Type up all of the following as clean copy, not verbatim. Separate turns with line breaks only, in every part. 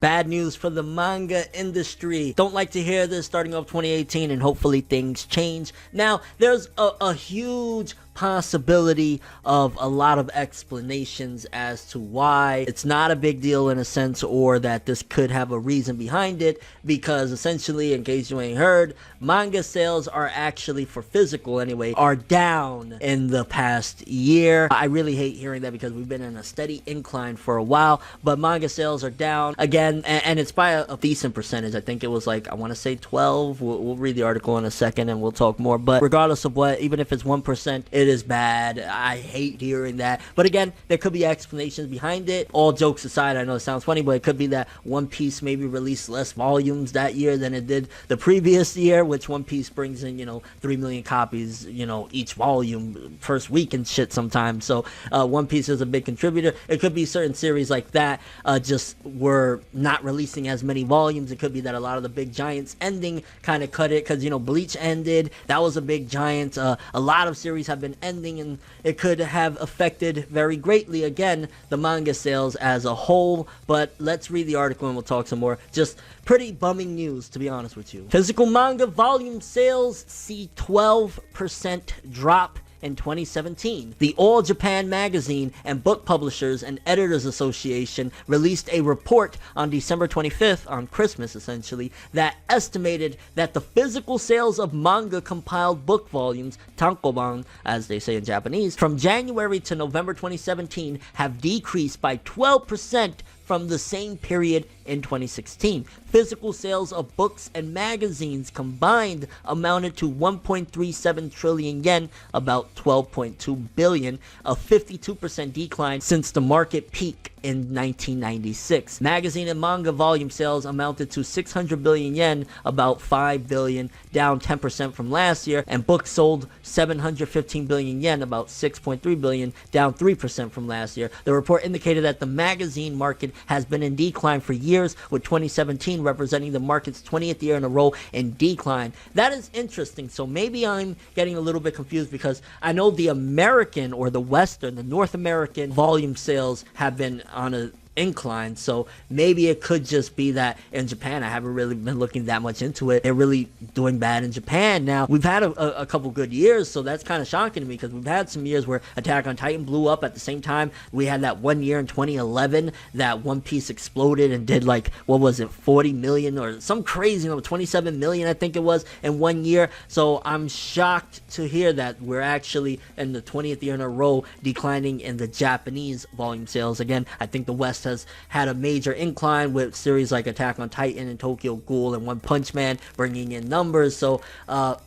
Bad news for the manga industry. Don't like to hear this starting off 2018, and hopefully things change. Now, there's a huge possibility of a lot of explanations as to why it's not a big deal in a sense, or that this could have a reason behind it, because essentially, in case you ain't heard, manga sales are actually, for physical anyway, are down in the past year. I really hate hearing that because we've been in a steady incline for a while, but manga sales are down again, and it's by a decent percentage. I think it was like, I want to say 12. We'll read the article in a second and we'll talk more, but regardless of what, even if it's 1%, it is bad. I hate hearing that, but again, there could be explanations behind it. All jokes aside, I know it sounds funny, but it could be that One Piece maybe released less volumes that year than it did the previous year, which One Piece brings in 3 million copies each volume first week and shit sometimes. So One Piece is a big contributor. It could be certain series like that just were not releasing as many volumes. It could be that a lot of the big giants ending kind of cut it, because Bleach ended. That was a big giant. A lot of series have been ending, and it could have affected very greatly, again, the manga sales as a whole. But let's read the article and we'll talk some more. Just pretty bumming news, to be honest with you. Physical manga volume sales see 12% drop in 2017. The All Japan Magazine and Book Publishers and Editors Association released a report on December 25th, on Christmas essentially, that estimated that the physical sales of manga compiled book volumes, tankobon as they say in Japanese, from January to November 2017 have decreased by 12% from the same period in 2016. Physical sales of books and magazines combined amounted to 1.37 trillion yen, about 12.2 billion, a 52% decline since the market peak in 1996. Magazine and manga volume sales amounted to 600 billion yen, about 5 billion, down 10% from last year, and books sold 715 billion yen, about 6.3 billion, down 3% from last year. The report indicated that the magazine market has been in decline for years, with 2017 representing the market's 20th year in a row in decline. That is interesting. So maybe I'm getting a little bit confused, because I know the American, or the Western, the North American volume sales have been on a incline, so maybe it could just be that in Japan, I haven't really been looking that much into it, they're really doing bad in Japan. Now, we've had a couple good years, so that's kind of shocking to me, because we've had some years where Attack on Titan blew up at the same time. We had that one year in 2011 that One Piece exploded and did like, what was it, 40 million or some crazy number, 27 million I think it was in one year. So I'm shocked to hear that we're actually in the 20th year in a row declining in the Japanese volume sales. Again, I think the West has had a major incline with series like Attack on Titan and Tokyo Ghoul and One Punch Man bringing in numbers. So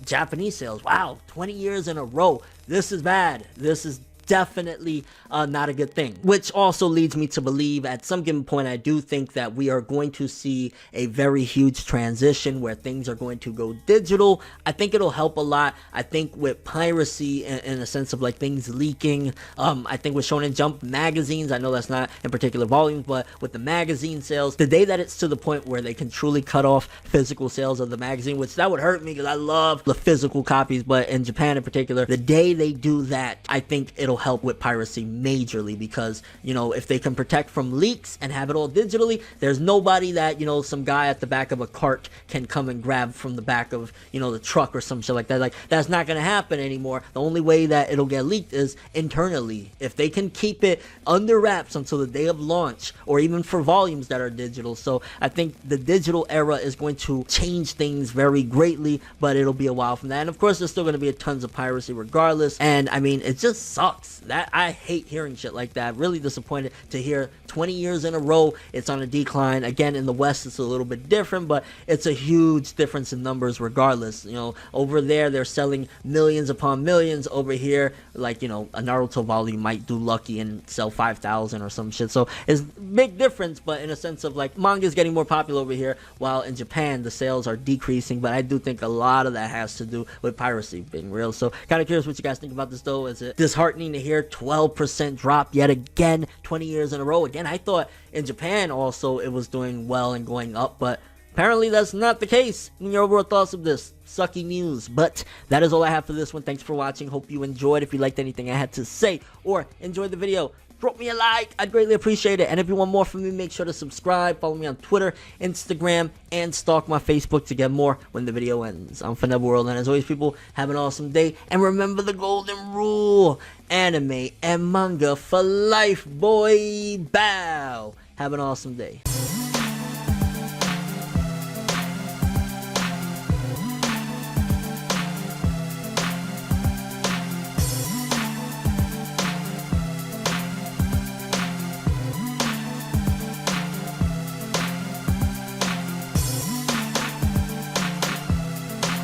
Japanese sales, wow, 20 years in a row. This is bad. This is definitely not a good thing, which also leads me to believe at some given point, I do think that we are going to see a very huge transition where things are going to go digital. I think it'll help a lot. I think with piracy, in a sense of like things leaking, I think with Shonen Jump magazines, I know that's not in particular volumes, but with the magazine sales, the day that it's to the point where they can truly cut off physical sales of the magazine, which that would hurt me because I love the physical copies, but in Japan in particular, the day they do that, I think it'll help with piracy majorly, because if they can protect from leaks and have it all digitally, there's nobody that some guy at the back of a cart can come and grab from the back of the truck or some shit like that. Like, that's not going to happen anymore. The only way that it'll get leaked is internally. If they can keep it under wraps until the day of launch, or even for volumes that are digital. So I think the digital era is going to change things very greatly, but it'll be a while from that. And of course, there's still going to be tons of piracy regardless, and I mean, it just sucks. That I hate hearing shit like that. Really disappointed to hear 20 years in a row it's on a decline. Again, in the West it's a little bit different, but it's a huge difference in numbers regardless. Over there they're selling millions upon millions. Over here, like a Naruto volume might do lucky and sell 5,000 or some shit. So it's a big difference, but in a sense of like, manga is getting more popular over here, while in Japan the sales are decreasing. But I do think a lot of that has to do with piracy being real. So kind of curious what you guys think about this though. Is it disheartening to hear 12% drop yet again, 20 years in a row? Again, I thought in Japan also it was doing well and going up, but apparently that's not the case. Your overall thoughts of this sucky news. But that is all I have for this one. Thanks for watching. Hope you enjoyed. If you liked anything I had to say or enjoyed the video, drop me a like. I'd greatly appreciate it. And if you want more from me, make sure to subscribe. Follow me on Twitter, Instagram, and stalk my Facebook to get more when the video ends. I'm ForneverWorld, and as always, people, have an awesome day. And remember the golden rule: anime and manga for life, boy. Bow. Have an awesome day.